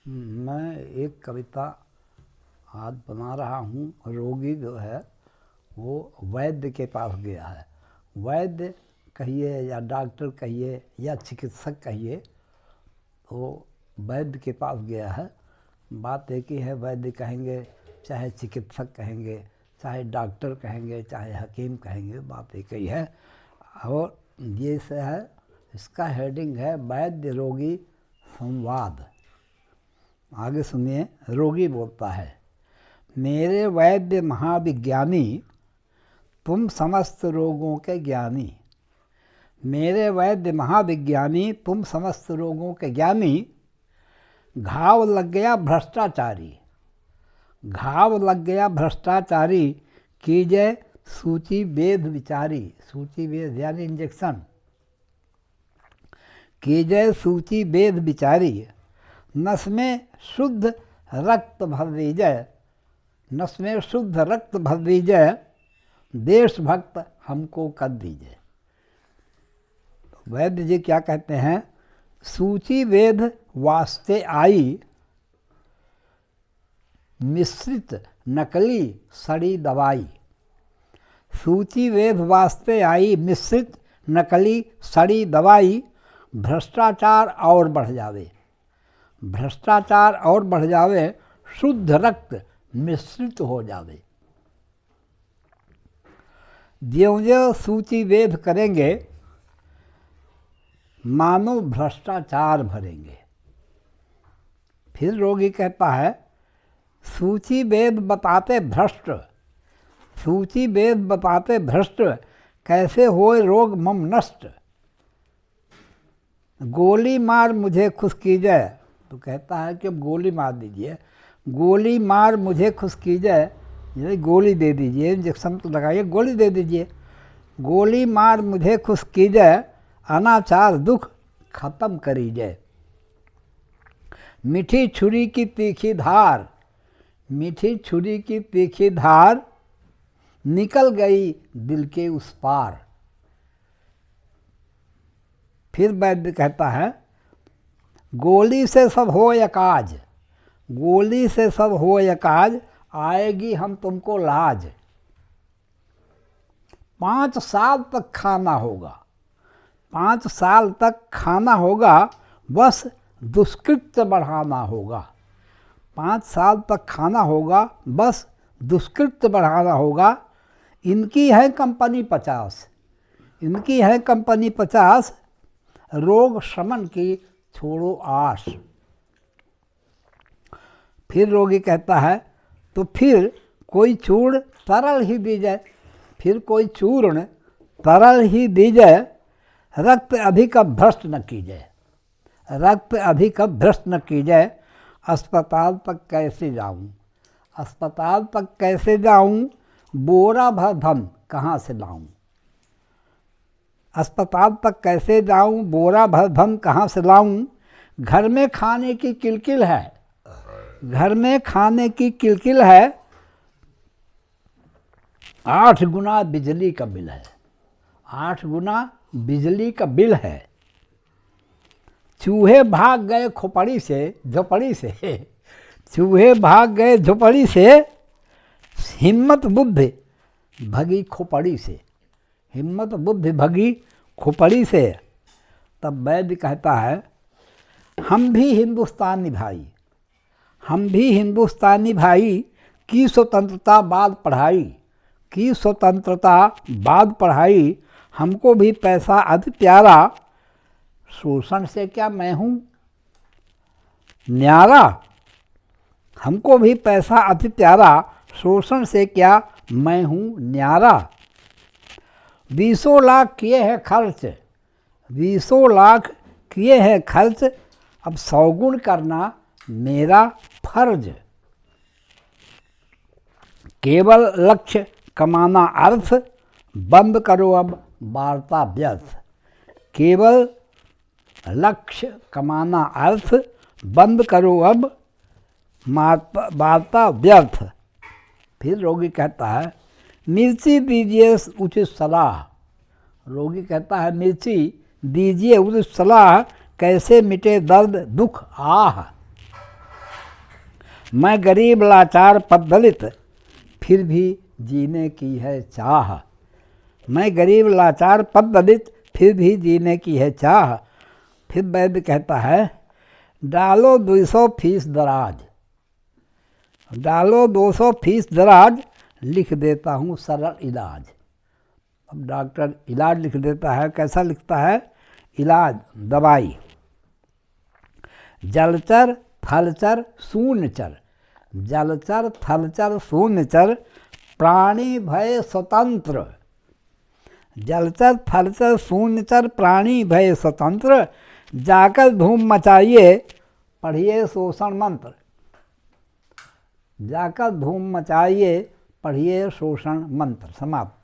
मैं एक कविता आज बना रहा हूँ। रोगी जो है वो वैद्य के पास गया है। वैद्य कहिए या डॉक्टर कहिए या चिकित्सक कहिए, तो वैद्य के पास गया है। बात एक ही है, वैद्य कहेंगे चाहे चिकित्सक कहेंगे, चाहे डॉक्टर कहेंगे, चाहे हकीम कहेंगे, बात एक ही है। और ये से है, इसका हेडिंग है वैद्य रोगी संवाद। आगे सुनिए। रोगी बोलता है, मेरे वैद्य महाविज्ञानी, तुम समस्त रोगों के ज्ञानी। मेरे वैद्य महाविज्ञानी, तुम समस्त रोगों के ज्ञानी। घाव लग गया भ्रष्टाचारी, घाव लग गया भ्रष्टाचारी। कीजय सूची वेद विचारी। सूची वेद यानी इंजेक्शन। कीजय सूची वेद विचारी। नस में शुद्ध रक्त भर दीजय, नस में शुद्ध रक्त भर दीजय। देशभक्त हमको कर दीजिए। वैद्य जी क्या कहते हैं? सूची वेद वास्ते आई, मिश्रित नकली सड़ी दवाई। सूची वेद वास्ते आई, मिश्रित नकली सड़ी दवाई। भ्रष्टाचार और बढ़ जावे, भ्रष्टाचार और बढ़ जावे। शुद्ध रक्त मिश्रित हो जावे। ज्यों-ज्यों सूची वेद करेंगे, मानो भ्रष्टाचार भरेंगे। फिर रोगी कहता है, सूची वेद बताते भ्रष्ट, सूची वेद बताते भ्रष्ट। कैसे होए रोग मम नष्ट। गोली मार मुझे खुश कीजिए। तो कहता है कि अब गोली मार दीजिए, गोली मार मुझे खुश कीजिए, यानी गोली दे दीजिए। इंजेक्शन तो लगाइए, गोली दे दीजिए। गोली मार मुझे खुश कीजिए, अनाचार दुख खत्म करीजिए। मीठी छुरी की तीखी धार, मीठी छुरी की तीखी धार। निकल गई दिल के उस पार। फिर वैद्य कहता है, गोली से सब हो या काज, गोली से सब हो या काज। आएगी हम तुमको लाज। 5 साल तक खाना होगा, 5 साल तक खाना होगा। बस दुष्कृत्य बढ़ाना होगा। 5 साल तक खाना होगा, बस दुष्कृत्य बढ़ाना होगा। इनकी है कंपनी 50, इनकी है कंपनी 50। रोग शमन की छोड़ो आस। फिर रोगी कहता है, तो फिर कोई चूर्ण तरल ही दी जाए, फिर कोई चूर्ण तरल ही दी जाए। रक्त अधिक भ्रष्ट न की जाए, रक्त अधिक भ्रष्ट न की जाए। अस्पताल तक कैसे जाऊं, अस्पताल तक कैसे जाऊं। बोरा भर धन कहाँ से लाऊं। अस्पताल तक कैसे जाऊं, बोरा भर धन कहाँ से लाऊं। घर में खाने की किलकिल है, घर में खाने की किलकिल है। 8 गुना बिजली का बिल है, 8 गुना बिजली का बिल है। चूहे भाग गए खोपड़ी से, झोपड़ी से, चूहे भाग गए झोपड़ी से। हिम्मत बुद्धि भगी खोपड़ी से, हिम्मत बुद्धि भगी खोपड़ी से। तब वैद्य कहता है, हम भी हिंदुस्तानी भाई, हम भी हिंदुस्तानी भाई। की स्वतंत्रता बाद पढ़ाई, की स्वतंत्रता बाद पढ़ाई। हमको भी पैसा अति प्यारा। शोषण से क्या मैं हूँ न्यारा। हमको भी पैसा अति प्यारा। शोषण से क्या मैं हूँ न्यारा। 20 लाख किए हैं खर्च, 20 लाख किए हैं खर्च। अब 100 गुण करना मेरा फर्ज। केवल लक्ष्य कमाना अर्थ, बंद करो अब वार्ता व्यर्थ। केवल लक्ष्य कमाना अर्थ, बंद करो अब वार्ता व्यर्थ। फिर रोगी कहता है, मिर्ची दीजिए उचित सलाह। रोगी कहता है, मिर्ची दीजिए उचित सलाह। कैसे मिटे दर्द दुख आह। मैं गरीब लाचार पददलित फिर भी जीने की है चाह। मैं गरीब लाचार पददलित फिर भी जीने की है चाह। फिर वैद्य कहता है डालो 200 फीस दराज, डालो 200 फीस दराज, लिख देता हूँ सरल इलाज। अब डॉक्टर इलाज लिख देता है। कैसा लिखता है? इलाज दवाई। जलचर थलचर शून्यचर, जलचर थलचर शून्यचर प्राणी भय स्वतंत्र, जलचर थलचर शून्यचर प्राणी भय स्वतंत्र, जाकर धूम मचाइए पढ़िए शोषण मंत्र, जाकर धूम मचाइए पढ़िए शोषण मंत्र। समाप्त।